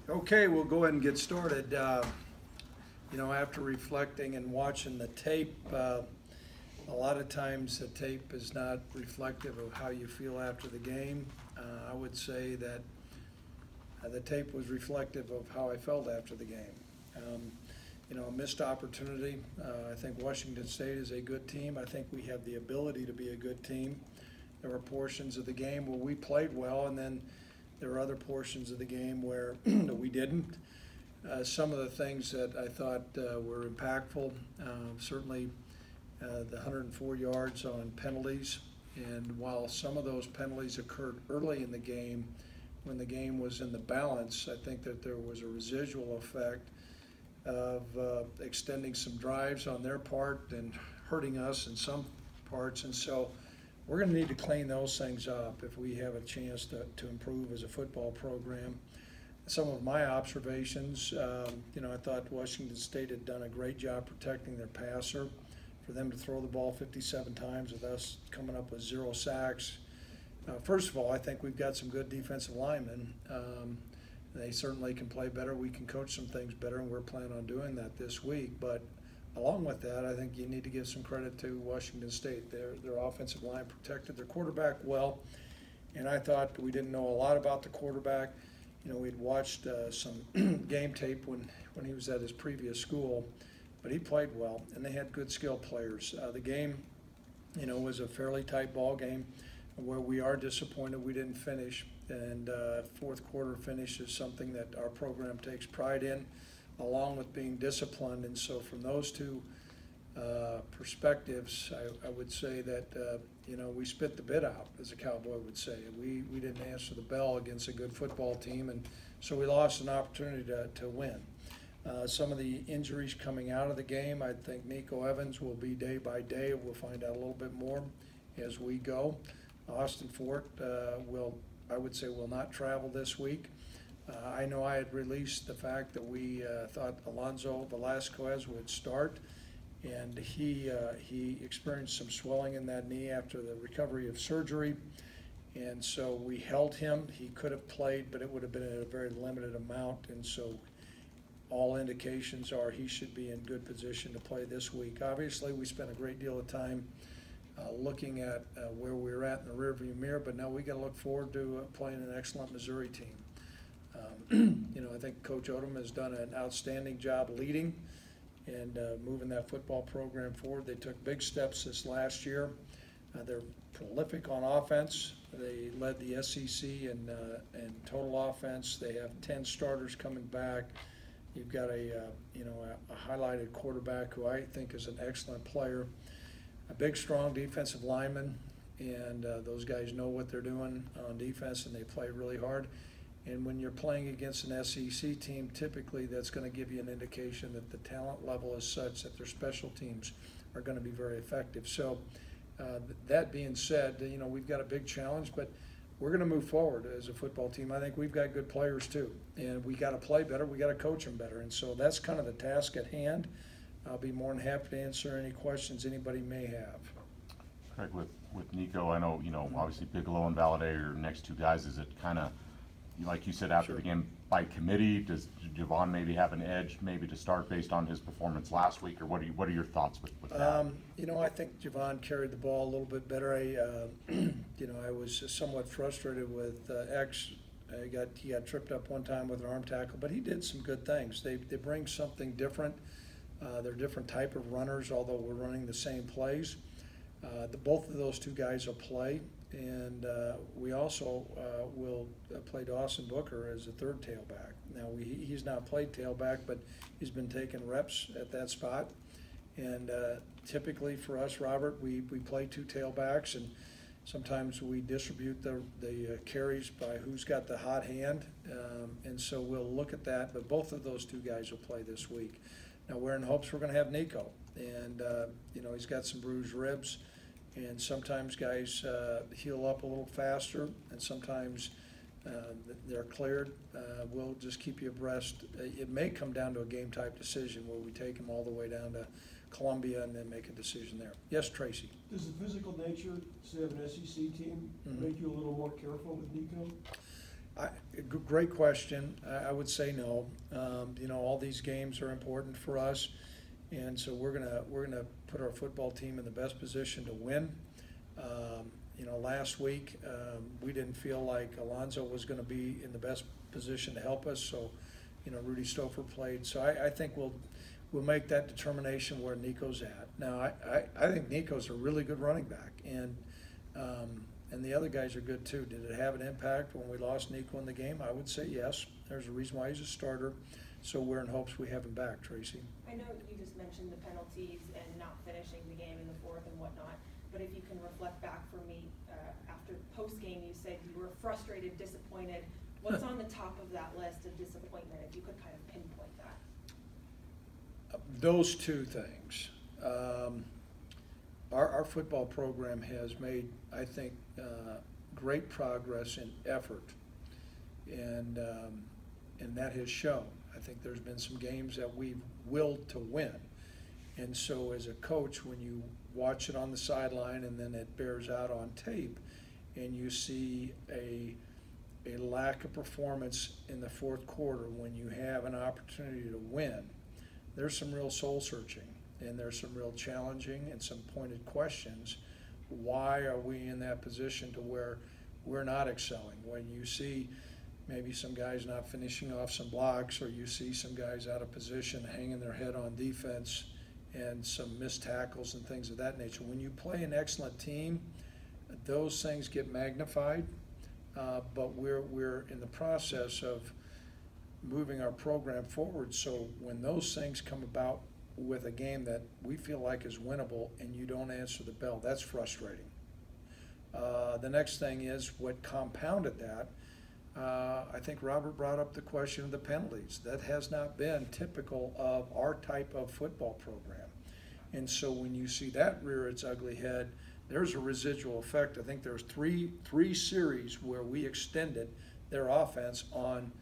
Okay, we'll go ahead and get started. After reflecting and watching the tape, a lot of times the tape is not reflective of how you feel after the game. I would say that the tape was reflective of how I felt after the game. A missed opportunity. I think Washington State is a good team. I think we have the ability to be a good team. There were portions of the game where we played well, and then there were other portions of the game where we didn't. Some of the things that I thought were impactful, certainly the 104 yards on penalties. And while some of those penalties occurred early in the game, when the game was in the balance, I think that there was a residual effect of extending some drives on their part and hurting us in some parts. And so we're going to need to clean those things up if we have a chance to improve as a football program. Some of my observations, I thought Washington State had done a great job protecting their passer. For them to throw the ball 57 times with us coming up with 0 sacks. First of all, I think we've got some good defensive linemen. They certainly can play better. We can coach some things better, and we're planning on doing that this week. But along with that, I think you need to give some credit to Washington State. Their offensive line protected their quarterback well, and I thought we didn't know a lot about the quarterback. We'd watched some game tape when he was at his previous school, but he played well, and they had good skill players. The game, was a fairly tight ball game where we are disappointed we didn't finish, and fourth quarter finish is something that our program takes pride in, along with being disciplined. And so from those two perspectives, I would say that, we spit the bit out, as a Cowboy would say. We didn't answer the bell against a good football team, and so we lost an opportunity to win. Some of the injuries coming out of the game, I think Nico Evans will be day by day. We'll find out a little bit more as we go. Austin Fort will not travel this week. I know I had released the fact that we thought Alonzo Velasquez would start, and he experienced some swelling in that knee after the recovery of surgery, and so we held him. He could have played, but it would have been at a very limited amount, and so all indications are he should be in good position to play this week. Obviously, we spent a great deal of time looking at where we were at in the rearview mirror, but now we got to look forward to playing an excellent Missouri team. I think Coach Odom has done an outstanding job leading and moving that football program forward. They took big steps this last year. They're prolific on offense. They led the SEC in total offense. They have 10 starters coming back. You've got a highlighted quarterback who I think is an excellent player. A big, strong defensive lineman, and those guys know what they're doing on defense, and they play really hard. And when you're playing against an SEC team, typically that's going to give you an indication that the talent level is such that their special teams are going to be very effective. So that being said, we've got a big challenge, but we're going to move forward as a football team. I think we've got good players too, and we got to play better. We got to coach them better, and so that's kind of the task at hand. I'll be more than happy to answer any questions anybody may have. Craig, with Nico, I know, obviously Bigelow and Valladay are your next two guys. Is it kind of, like you said, after the game, by committee? Does Javon maybe have an edge maybe to start based on his performance last week, or what are your thoughts with that? I think Javon carried the ball a little bit better. I was somewhat frustrated with X. He got tripped up one time with an arm tackle, but he did some good things. They bring something different. They're different type of runners, although we're running the same plays. Both of those two guys will play, and we also will play Dawson Booker as a third tailback. Now, he's not played tailback, but he's been taking reps at that spot. And typically for us, Robert, we play two tailbacks, and sometimes we distribute the carries by who's got the hot hand, and so we'll look at that. But both of those two guys will play this week. Now, we're in hopes we're going to have Nico, and he's got some bruised ribs, and sometimes guys heal up a little faster, and sometimes they're cleared. We'll just keep you abreast. It may come down to a game-type decision where we take him all the way down to Columbia and then make a decision there. Yes, Tracy? Does the physical nature, say, of an SEC team make you a little more careful with Nico? Great question. I would say no. You know, all these games are important for us, and so we're gonna put our football team in the best position to win. You know, last week we didn't feel like Alonzo was going to be in the best position to help us, so you know Rudy Stouffer played. So I think we'll make that determination where Nico's at. Now I think Nico's a really good running back, and the other guys are good too. Did it have an impact when we lost Nico in the game? I would say yes. There's a reason why he's a starter. So we're in hopes we have him back, Tracy. I know you just mentioned the penalties and not finishing the game in the fourth and whatnot, but if you can reflect back for me, after post-game you said you were frustrated, disappointed. What's on the top of that list of disappointment, if you could kind of pinpoint that? Those two things. Our football program has made, I think, great progress in effort, and that has shown. I think there's been some games that we've willed to win, and so as a coach, when you watch it on the sideline and then it bears out on tape, and you see a lack of performance in the fourth quarter when you have an opportunity to win, there's some real soul searching. And there's some real challenging and some pointed questions. Why are we in that position to where we're not excelling? When you see maybe some guys not finishing off some blocks, or you see some guys out of position hanging their head on defense, and some missed tackles and things of that nature. When you play an excellent team, those things get magnified, but we're in the process of moving our program forward, so when those things come about with a game that we feel like is winnable and you don't answer the bell, that's frustrating. The next thing is what compounded that. I think Robert brought up the question of the penalties. That has not been typical of our type of football program. And so when you see that rear its ugly head, there's a residual effect. I think there's three series where we extended their offense on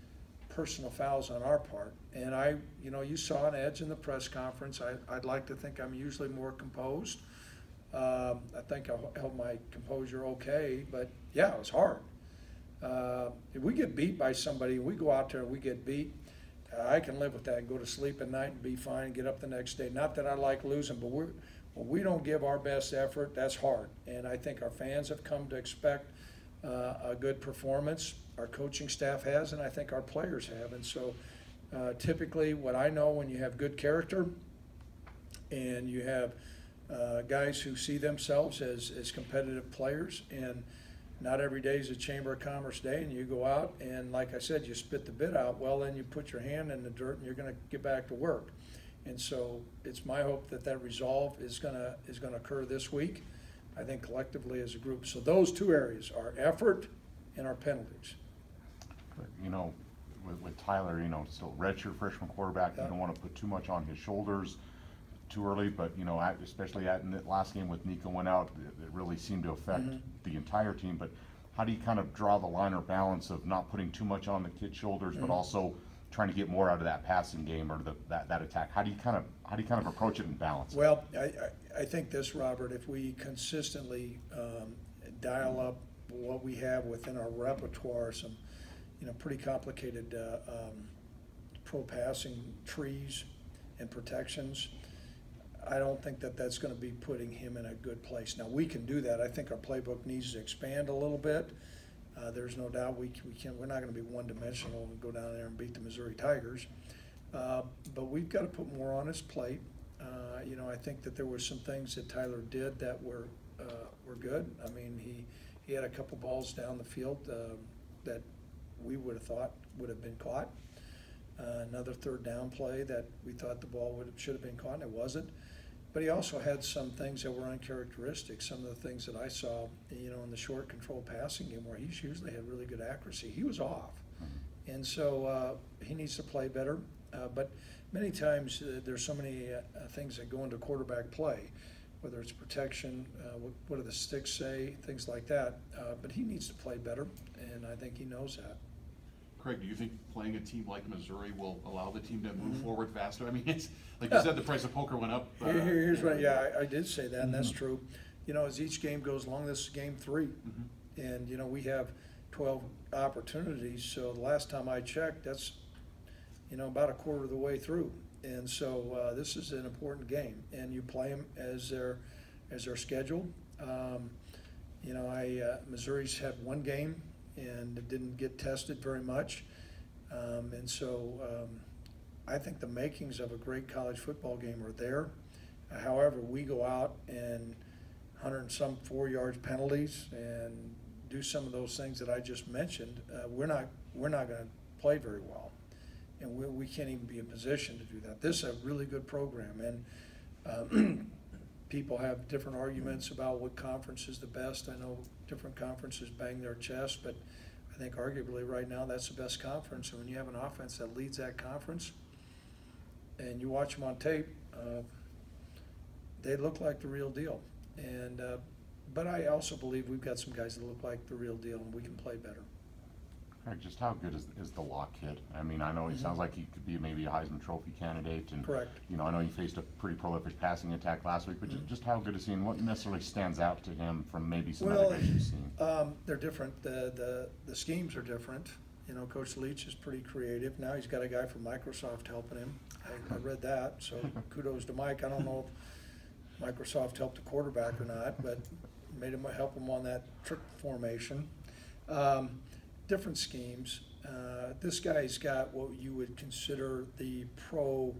personal fouls on our part. And you saw an edge in the press conference. I'd like to think I'm usually more composed. I think I held my composure okay, but yeah, it was hard. If we get beat by somebody, we go out there and we get beat, I can live with that and go to sleep at night and be fine and get up the next day. Not that I like losing, but when we don't give our best effort, that's hard. And I think our fans have come to expect a good performance. Our coaching staff has, and I think our players have. And so typically what I know, when you have good character and you have guys who see themselves as competitive players, and not every day is a Chamber of Commerce day, and you go out and, like I said, you spit the bit out, well, then you put your hand in the dirt and you're going to get back to work. And so it's my hope that resolve is going to occur this week, I think, collectively as a group. So those two areas, our effort and our penalties. You know, with Tyler, still redshirt freshman quarterback, you don't want to put too much on his shoulders too early, but, especially in the last game with Nico went out, it really seemed to affect the entire team. But how do you kind of draw the line or balance of not putting too much on the kid's shoulders, but also trying to get more out of that passing game or that attack? How do you kind of approach it and balance? Well, I think this, Robert, if we consistently dial up what we have within our repertoire, some pretty complicated pro passing trees and protections, I don't think that's going to be putting him in a good place. Now, we can do that. I think our playbook needs to expand a little bit. There's no doubt we're not going to be one-dimensional and go down there and beat the Missouri Tigers. But we've got to put more on his plate. I think that there were some things that Tyler did that were good. I mean, he had a couple balls down the field that we would have thought would have been caught. Another third down play that we thought the ball should have been caught, and it wasn't. But he also had some things that were uncharacteristic. Some of the things that I saw, in the short control passing game where he's usually had really good accuracy, he was off. And so he needs to play better. But many times there's so many things that go into quarterback play, whether it's protection, what do the sticks say, things like that. But he needs to play better, and I think he knows that. Craig, do you think playing a team like Missouri will allow the team to move forward faster? I mean, it's like you said, the price of poker went up. Here's what, I did say that, and that's true. As each game goes along, this is game 3, and we have 12 opportunities. So the last time I checked, that's, you know, about a quarter of the way through. And so this is an important game, and you play them as they're scheduled. You know, Missouri's had one game and it didn't get tested very much. And so I think the makings of a great college football game are there. However, we go out and 100 and some 4 yards penalties and do some of those things that I just mentioned, we're not going to play very well. And we can't even be in position to do that. This is a really good program, and people have different arguments about what conference is the best. I know different conferences bang their chest, but I think arguably right now that's the best conference. And when you have an offense that leads that conference, and you watch them on tape, they look like the real deal. And but I also believe we've got some guys that look like the real deal, and we can play better. Craig, just how good is the Locke kid? I mean, I know he sounds like he could be maybe a Heisman Trophy candidate, and Correct. You know, I know he faced a pretty prolific passing attack last week, but just how good is he, and what necessarily stands out to him from maybe some other guys you've seen? They're different. The schemes are different. You know, Coach Leach is pretty creative. Now he's got a guy from Microsoft helping him. I read that, so kudos to Mike. I don't know if Microsoft helped the quarterback or not, but made him help him on that trick formation. Different schemes. This guy's got what you would consider the pro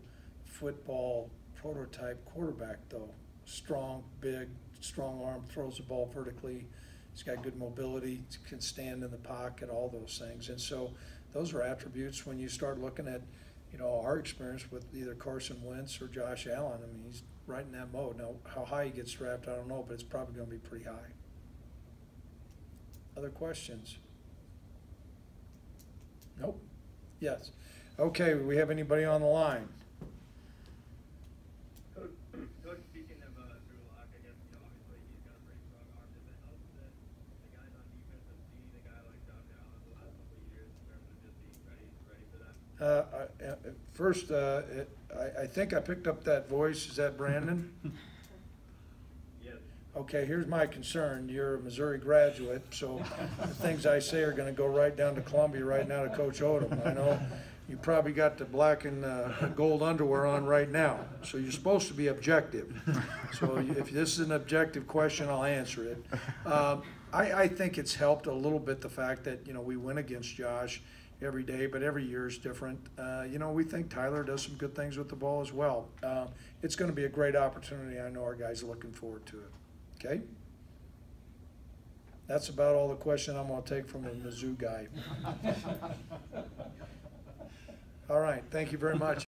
football prototype quarterback, though. Strong, big, strong arm, throws the ball vertically. He's got good mobility, can stand in the pocket, all those things. And so those are attributes when you start looking at, you know, our experience with either Carson Wentz or Josh Allen. I mean, he's right in that mode. Now, how high he gets drafted, I don't know, but it's probably going to be pretty high. Other questions? Nope. Yes. Okay, we have anybody on the line? Coach, speaking of Drew Lock, I guess, you know, obviously he's got a pretty strong arm. Does it help that the guys on defense have seen a guy like Josh Allen the last couple of years in terms of just being ready for that? First, I think I picked up that voice. Is that Brandon? Yes. Okay, here's my concern. You're a Missouri graduate, so the things I say are gonna go right down to Columbia right now to Coach Odom. I know you probably got the black and gold underwear on right now, so you're supposed to be objective. So if this is an objective question, I'll answer it. I think it's helped a little bit the fact that, you know, we win against Josh every day, but every year is different. You know, we think Tyler does some good things with the ball as well. It's gonna be a great opportunity. I know our guys are looking forward to it. Okay? That's about all the question I'm going to take from a Mizzou guy. All right, thank you very much.